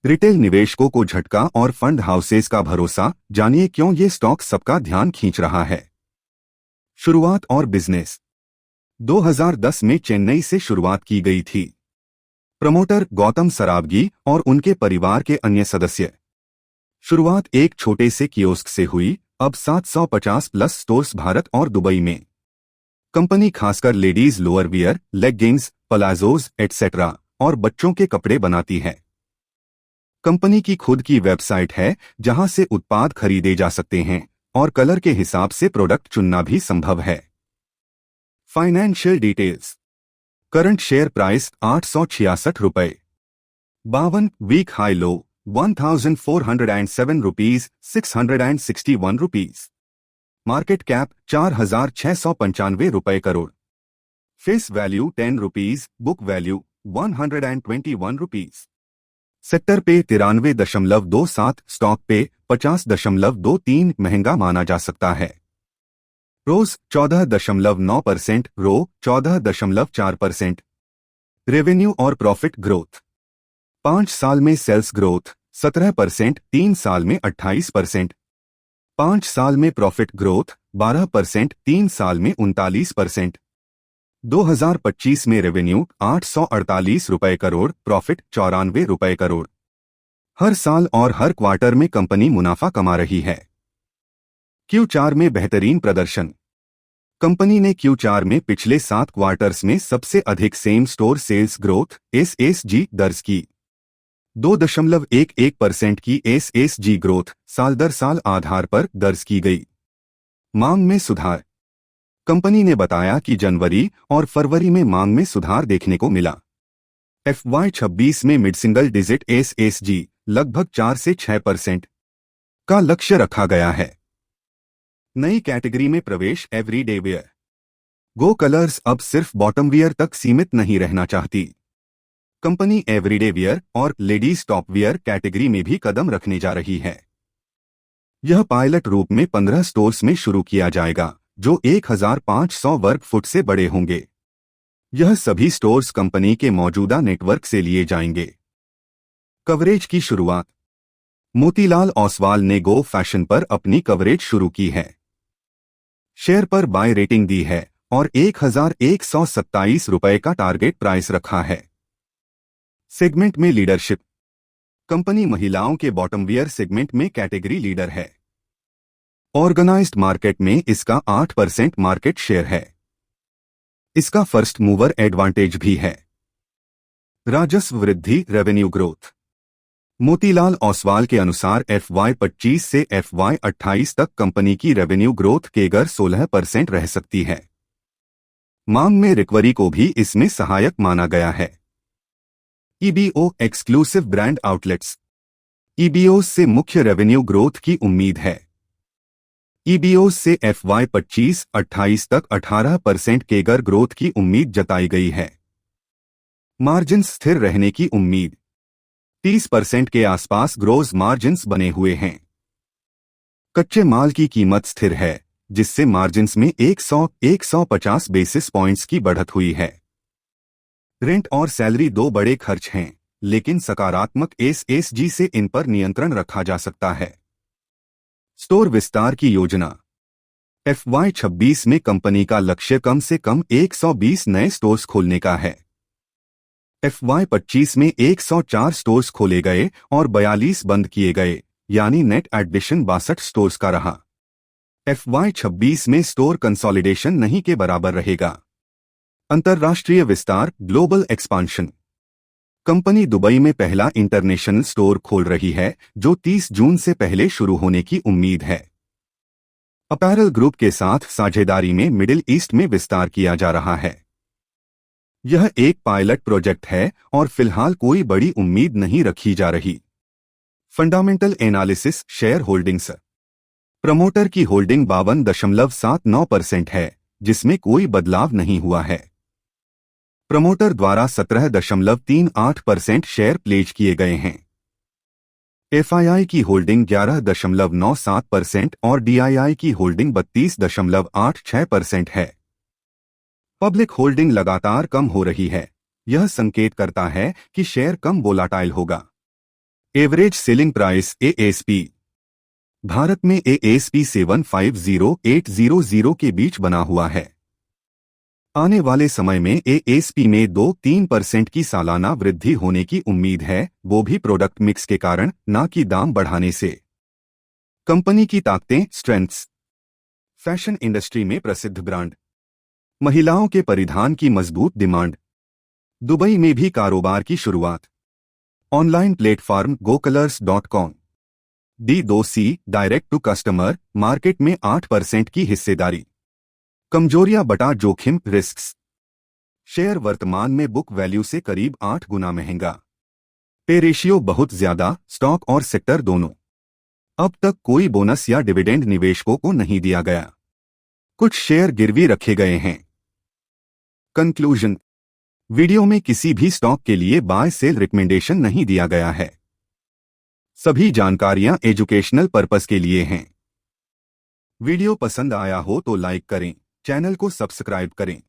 Retail निवेशकों को झटका और फंड हाउसेस का भरोसा, जानिए क्यों ये स्टॉक सबका ध्यान खींच रहा है। शुरुआत और बिजनेस। 2010 में चेन्नई से शुरुआत की गई थी। प्रमोटर गौतम सरावगी और उनके परिवार के अन्य सदस्य। शुरुआत एक छोटे से कियोस्क से हुई, अब 750 प्लस स्टोर्स भारत और दुबई में। कंपनी खासकर ladies lower wear, leggings, palazzos etcetera और बच्चों के कपड़े बनाती है। कंपनी की खुद की वेबसाइट है जहां से उत्पाद खरीदे जा सकते हैं और कलर के हिसाब से प्रोडक्ट चुनना भी संभव है। Financial details. Current share price 866 रुपये। 52 week high low 1407 rupees 661 rupees. Market cap 4695 रुपये crore. Face value 10 rupees, book value 121 rupees. Sector PE 93.27, stock पे 50.23 महंगा माना जा सकता है। रोज 14.9%, रो 14.4%। रेवेन्यू और प्रॉफिट ग्रोथ। 5 साल में सेल्स ग्रोथ 17%, 3 साल में 28%। 5 साल में प्रॉफिट ग्रोथ 12%, 3 साल में 39%। 2025 में रेवेन्यू 848 रुपये करोड़, प्रॉफिट 94 रुपये करोड़। हर साल और हर क्वार्टर में कंपनी मुनाफा कमा रही है। Q4 में बेहतरीन प्रदर्शन। कंपनी ने Q4 में पिछले 7 क्वार्टर्स में सबसे अधिक same store sales growth SSG दर्ज की। 2.11% की SSG ग्रोथ साल दर साल आधार पर दर्ज की गई। मांग में सुधार। कंपनी ने बताया कि जनवरी और फरवरी में मांग में सुधार देखने को मिला। FY26 में मिड सिंगल डिजिट SSG लगभग 4 से 6% का लक्ष्य रखा गया है। नई कैटेगरी में प्रवेश एवरीडे वियर। गो कलर्स अब सिर्फ बॉटम वियर तक सीमित नहीं रहना चाहती। कंपनी एवरीडे वियर और लेडीज टॉप वियर कैटेगरी में भी कदम रखने जा रही है। यह पायलट रूप में 15 स्टोर्स में शुरू किया जाएगा, जो 1500 वर्ग फुट से बड़े होंगे। यह सभी स्टोर्स कंपनी के मौजूदा नेटवर्क से लिए जाएंगे। कवरेज की शुरुआत। मोतीलाल ओसवाल ने गो फैशन पर अपनी कवरेज शुरू की है। शेयर पर बाय रेटिंग दी है और 1127 रुपये का टारगेट प्राइस रखा है। सेगमेंट में लीडरशिप। कंपनी महिलाओं के बॉटम वियर सेगमेंट में कैटेगरी लीडर है। ऑर्गेनाइज्ड मार्केट में इसका 8% मार्केट शेयर है। इसका फर्स्ट मूवर एडवांटेज भी है। राजस्व वृद्धि, रेवेन्यू ग्रोथ। मोतीलाल ओसवाल के अनुसार FY25 से FY28 तक कंपनी की रेवेन्यू ग्रोथ केगर 16% रह सकती है। मांग में रिकवरी को भी इसमें सहायक माना गया है। EBO exclusive brand outlets. EBOs से मुख्य रेवेन्यू ग्रोथ की उम्मीद है। EBOs से FY25-28 तक 18% केगर ग्रोथ की उम्मीद जताई गई है। मार्जिन स्थिर रहने की उम्मीद। 30% के आसपास ग्रोस मार्जिन्स बने हुए हैं। कच्चे माल की कीमत स्थिर है, जिससे मार्जिन्स में 100-150 बेसिस पॉइंट्स की बढ़त हुई है। रेंट और सैलरी 2 बड़े खर्च हैं, लेकिन सकारात्मक SSG से इन पर नियंत्रण रखा जा सकता है। स्टोर विस्तार की योजना। FY26 में कंपनी का लक्ष्य कम से कम 120 नए स्टोर्स खोलने का है। FY25 में 104 स्टोर्स खोले गए और 42 बंद किए गए, यानी नेट एडिशन 62 स्टोर्स का रहा। FY26 में स्टोर कंसोलिडेशन नहीं के बराबर रहेगा। अंतर्राष्ट्रीय विस्तार, ग्लोबल एक्सपांशन। कंपनी दुबई में पहला इंटरनेशनल स्टोर खोल रही है, जो 30 जून से पहले शुरू होने की उम्मीद है। अपैरल ग्रुप के साथ साझेदारी में मिडिल ईस्ट में विस्तार किया जा रहा है। यह एक पायलट प्रोजेक्ट है और फिलहाल कोई बड़ी उम्मीद नहीं रखी जा रही। Fundamental analysis, share holdings. Promoter की होल्डिंग 52.79% है, जिसमें कोई बदलाव नहीं हुआ है। प्रमोटर द्वारा 17.38% शेयर प्लेज किए गए हैं। FII की होल्डिंग 11.97% और DII की होल्डिंग 32.86% है। पब्लिक होल्डिंग लगातार कम हो रही है। यह संकेत करता है कि शेयर कम वोलाटाइल होगा। Average selling price ASP। Bharat में ASP 750800 के बीच बना हुआ है। आने वाले समय में ASP में 2-3% की सालाना वृद्धि होने की उम्मीद है, वो भी प्रोडक्ट मिक्स के कारण, ना कि दाम बढ़ाने से। कंपनी की ताकतें, स्ट्रेंथ्स। फैशन इंडस्ट्री में प्रसिद्ध ब्रांड, महिलाओं के परिधान की मजबूत डिमांड, दुबई में भी कारोबार की शुरुआत, online platform GoColors.com, D2C direct to customer market में 8% की हिस्सेदारी। कमजोरियां बटा जोखिम, रिस्क्स। शेयर वर्तमान में बुक वैल्यू से करीब 8 गुना महंगा। पे रेशियो बहुत ज्यादा, स्टॉक और सेक्टर दोनों। अब तक कोई बोनस या डिविडेंड निवेशकों को नहीं दिया गया। कुछ शेयर गिरवी रखे गए हैं। कंक्लूजन। वीडियो में किसी भी स्टॉक के लिए बाय सेल रिकमेंडेशन नहीं दिया गया है। सभी जानकारियां एजुकेशनल पर्पस के लिए हैं। वीडियो पसंद आया हो तो लाइक करें, चैनल को सब्सक्राइब करें।